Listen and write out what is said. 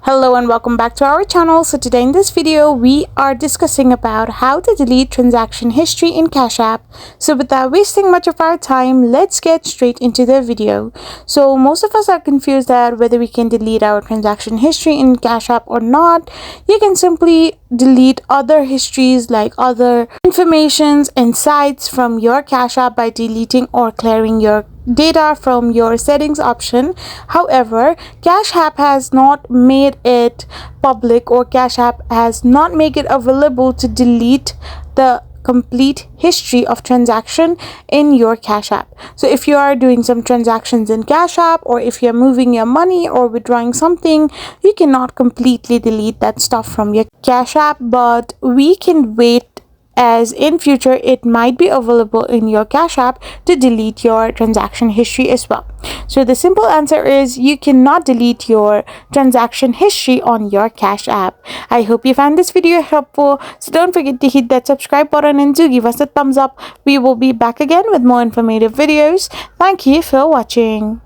Hello and welcome back to our channel. So today in this video we are discussing about how to delete transaction history in CashApp. So without wasting much of our time, let's get straight into the video. So most of us are confused at whether we can delete our transaction history in CashApp or not. You can simply delete other histories like other informations and sites from your CashApp by deleting or clearing your data from your settings option. However, CashApp has not made it public, or CashApp has not made it available to delete the complete history of transaction in your CashApp. So if you are doing some transactions in CashApp, or if you're moving your money or withdrawing something, you cannot completely delete that stuff from your CashApp, but we can wait, as in future it might be available in your CashApp to delete your transaction history as well. So the simple answer is you cannot delete your transaction history on your CashApp. I hope you found this video helpful, so don't forget to hit that subscribe button and do give us a thumbs up. We will be back again with more informative videos. Thank you for watching.